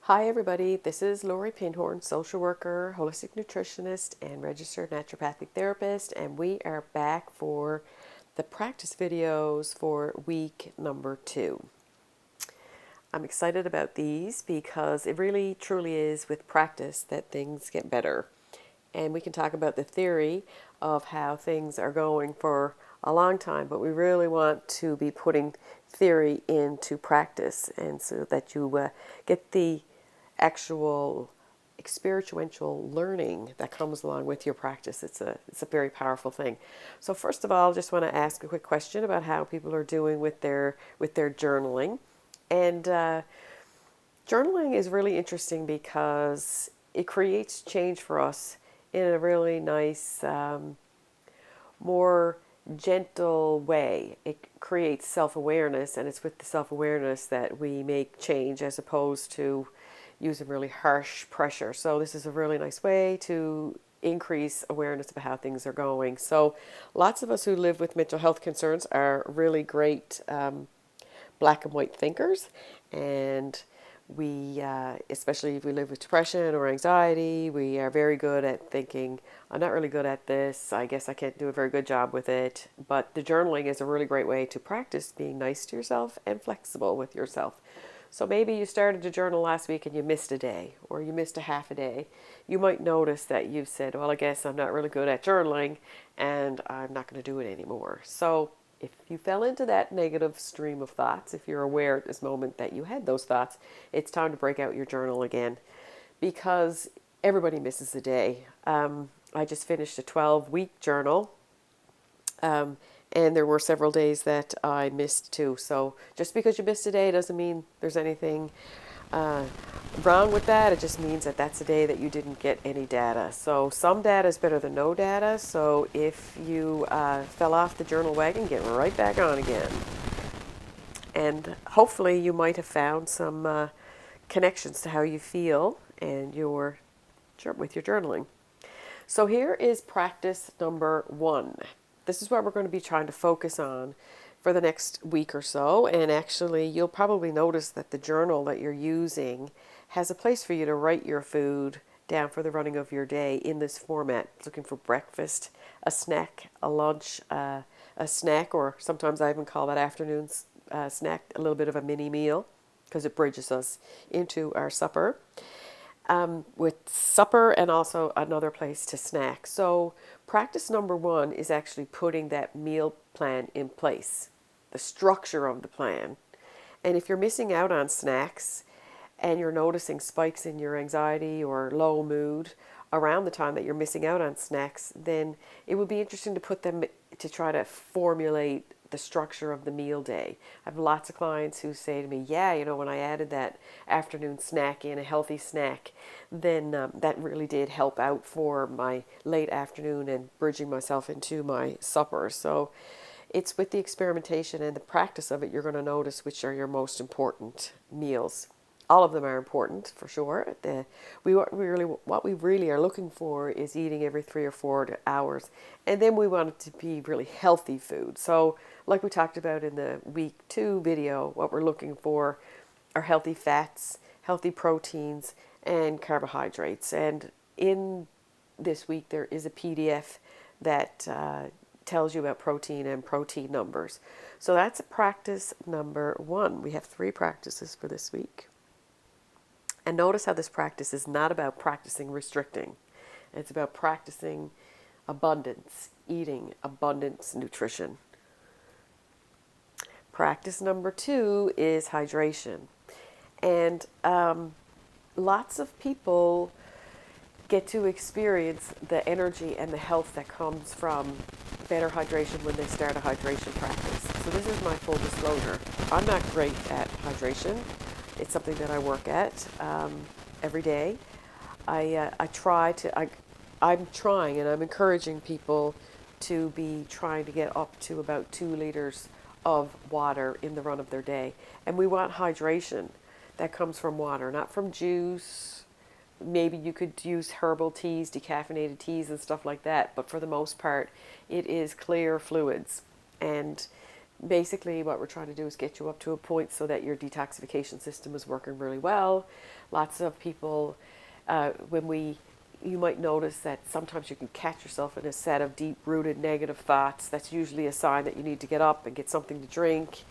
Hi everybody, this is Lori Pinhorn, social worker, holistic nutritionist, and registered naturopathic therapist, and we are back for the practice videos for week number 2. I'm excited about these because it really truly is with practice that things get better. And we can talk about the theory of how things are going for a long time, but we really want to be putting theory into practice, and so that you get the actual experiential learning that comes along with your practice. It's a very powerful thing. So first of all, just want to ask a quick question about how people are doing with their journaling. And journaling is really interesting because it creates change for us in a really nice, more gentle way. It creates self-awareness, and it's with the self-awareness that we make change as opposed to using really harsh pressure. So this is a really nice way to increase awareness of how things are going. So lots of us who live with mental health concerns are really great black and white thinkers, and we, especially if we live with depression or anxiety, we are very good at thinking, I'm not really good at this, I guess I can't do a very good job with it. But the journaling is a really great way to practice being nice to yourself and flexible with yourself. So maybe you started to journal last week and you missed a day, or you missed a half a day. You might notice that you've said, well, I guess I'm not really good at journaling and I'm not going to do it anymore. So if you fell into that negative stream of thoughts, if you're aware at this moment that you had those thoughts, it's time to break out your journal again, because everybody misses a day. I just finished a 12-week journal, and there were several days that I missed too. So just because you missed a day doesn't mean there's anything wrong with that. It just means that that's a day that you didn't get any data. So some data is better than no data. So if you fell off the journal wagon, get right back on again. And hopefully you might have found some connections to how you feel and with your journaling. So here is practice number 1. This is what we're going to be trying to focus on for the next week or so. And actually, you'll probably notice that the journal that you're using has a place for you to write your food down for the running of your day in this format. Looking for breakfast, a snack, a lunch, a snack, or sometimes I even call that afternoon snack a little bit of a mini meal, because it bridges us into our supper. With supper and also another place to snack. So practice number 1 is actually putting that meal plan in place, the structure of the plan. And if you're missing out on snacks and you're noticing spikes in your anxiety or low mood around the time that you're missing out on snacks, then it would be interesting to put them to try to formulate the structure of the meal day. I have lots of clients who say to me, yeah, when I added that afternoon snack in, a healthy snack, then that really did help out for my late afternoon and bridging myself into my supper. So it's with the experimentation and the practice of it, you're going to notice which are your most important meals. All of them are important for sure. What we really are looking for is eating every 3 or 4 hours, and then we want it to be really healthy food. So, like we talked about in the week 2 video, what we're looking for are healthy fats, healthy proteins, and carbohydrates. And in this week, there is a PDF that tells you about protein and protein numbers. So that's practice number 1. We have 3 practices for this week. And notice how this practice is not about practicing restricting. It's about practicing abundance, eating abundance nutrition. Practice number 2 is hydration. And lots of people get to experience the energy and the health that comes from better hydration when they start a hydration practice. So this is my full disclosure. I'm not great at hydration. It's something that I work at every day. I'm trying, and I'm encouraging people to be trying to get up to about 2 liters of water in the run of their day. And we want hydration that comes from water, not from juice. Maybe you could use herbal teas, decaffeinated teas and stuff like that, but for the most part, it is clear fluids. And Basically, what we're trying to do is get you up to a point so that your detoxification system is working really well. Lots of people, you might notice that sometimes you can catch yourself in a set of deep-rooted negative thoughts. That's usually a sign that you need to get up and get something to drink.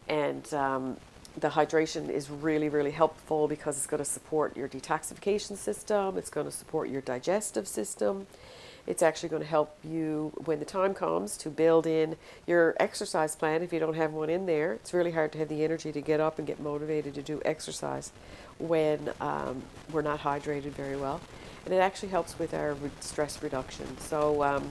And the hydration is really, really helpful because it's going to support your detoxification system. It's going to support your digestive system. It's actually going to help you when the time comes to build in your exercise plan if you don't have one in there. It's really hard to have the energy to get up and get motivated to do exercise when we're not hydrated very well. And it actually helps with our stress reduction. So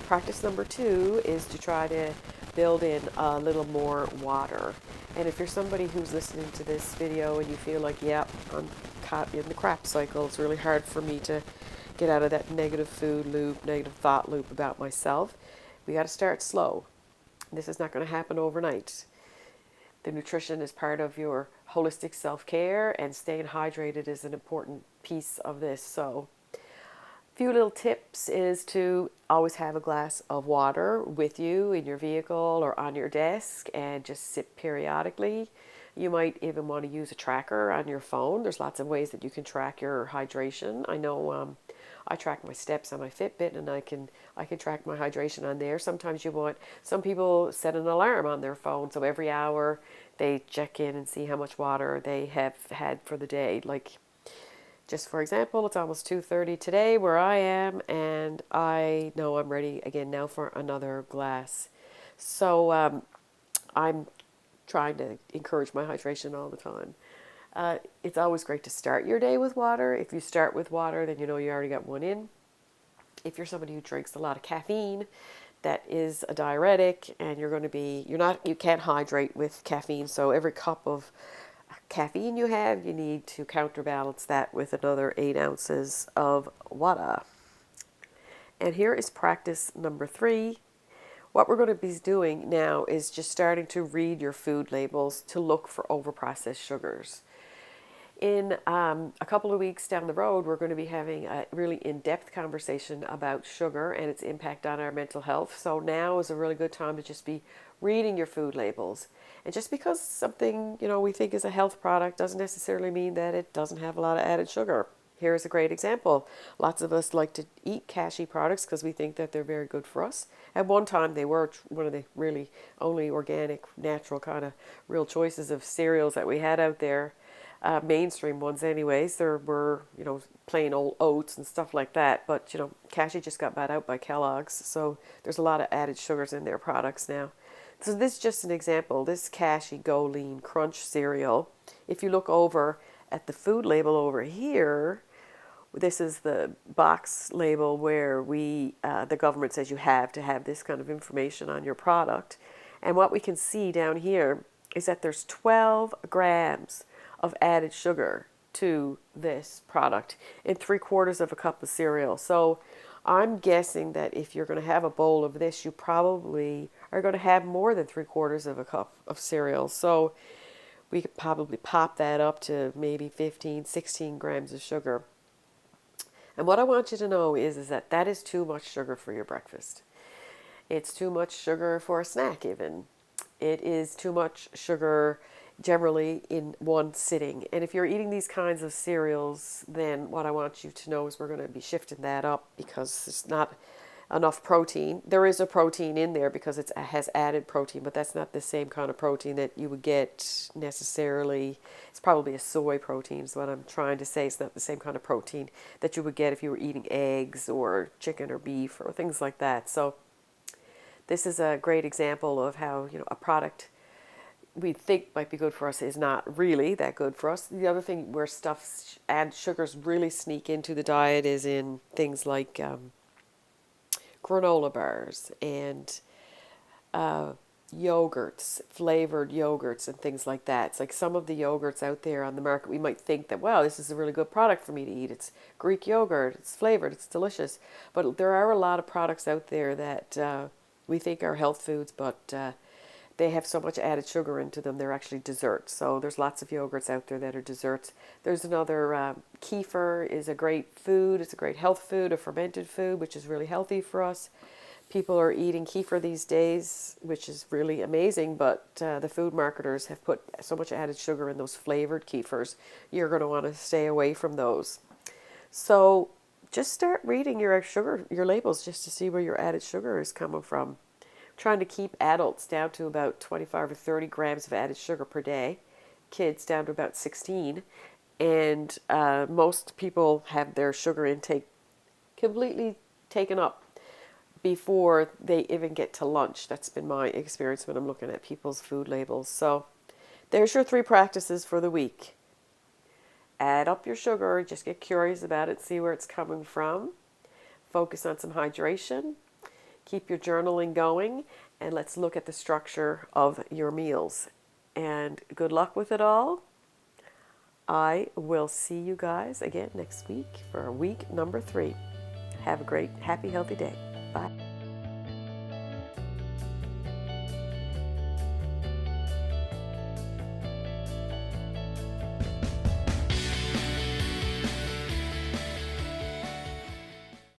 practice number 2 is to try to build in a little more water. And if you're somebody who's listening to this video and you feel like, yeah, I'm caught in the crap cycle, it's really hard for me to get out of that negative food loop, negative thought loop about myself, we got to start slow. This is not going to happen overnight. The nutrition is part of your holistic self-care, and staying hydrated is an important piece of this. So few little tips is to always have a glass of water with you in your vehicle or on your desk and just sip periodically. You might even want to use a tracker on your phone. There's lots of ways that you can track your hydration. I know I track my steps on my Fitbit, and I can track my hydration on there. Sometimes some people set an alarm on their phone, so every hour they check in and see how much water they have had for the day. Like, just for example, it's almost 2:30 today where I am, and I know I'm ready again now for another glass. So I'm trying to encourage my hydration all the time. It's always great to start your day with water. If you start with water, then you know you already got one in. If you're somebody who drinks a lot of caffeine, that is a diuretic, and you can't hydrate with caffeine. So every cup of caffeine you have, you need to counterbalance that with another 8 ounces of water. And here is practice number 3. What we're going to be doing now is just starting to read your food labels to look for overprocessed sugars. In a couple of weeks down the road, we're going to be having a really in-depth conversation about sugar and its impact on our mental health. So now is a really good time to just be reading your food labels. And just because something, we think is a health product doesn't necessarily mean that it doesn't have a lot of added sugar. Here's a great example. Lots of us like to eat cashew products because we think that they're very good for us. At one time, they were one of the really only organic, natural kind of real choices of cereals that we had out there. Mainstream ones anyways. There were, plain old oats and stuff like that. But, cashew just got bought out by Kellogg's. So there's a lot of added sugars in their products now. So this is just an example. This Cashew Go Lean Crunch cereal, if you look over at the food label over here, this is the box label where the government says you have to have this kind of information on your product. And what we can see down here is that there's 12 grams of added sugar to this product in 3/4 of a cup of cereal. So I'm guessing that if you're going to have a bowl of this, you probably are going to have more than 3/4 of a cup of cereal. So we could probably pop that up to maybe 15, 16 grams of sugar. And what I want you to know is that is too much sugar for your breakfast. It's too much sugar for a snack even. It is too much sugar generally in one sitting. And if you're eating these kinds of cereals, then what I want you to know is we're going to be shifting that up because it's not enough protein. There is a protein in there because it has added protein, but that's not the same kind of protein that you would get necessarily. It's probably a soy protein is what I'm trying to say. It's not the same kind of protein that you would get if you were eating eggs or chicken or beef or things like that. So this is a great example of how, a product we think might be good for us is not really that good for us. The other thing where stuff and sugars really sneak into the diet is in things like granola bars and yogurts, flavored yogurts and things like that. It's like some of the yogurts out there on the market, we might think that, wow, this is a really good product for me to eat. It's Greek yogurt, it's flavored, it's delicious. But there are a lot of products out there that we think are health foods, but they have so much added sugar into them, they're actually desserts. So there's lots of yogurts out there that are desserts. There's another, kefir is a great food. It's a great health food, a fermented food, which is really healthy for us. People are eating kefir these days, which is really amazing, but the food marketers have put so much added sugar in those flavored kefirs. You're going to want to stay away from those. So just start reading your sugar, your labels, just to see where your added sugar is coming from. Trying to keep adults down to about 25 or 30 grams of added sugar per day, kids down to about 16, and most people have their sugar intake completely taken up before they even get to lunch. That's been my experience when I'm looking at people's food labels. So there's your 3 practices for the week. Add up your sugar, just get curious about it, see where it's coming from. Focus on some hydration. Keep your journaling going, and let's look at the structure of your meals. And good luck with it all. I will see you guys again next week for week number 3. Have a great, happy, healthy day. Bye.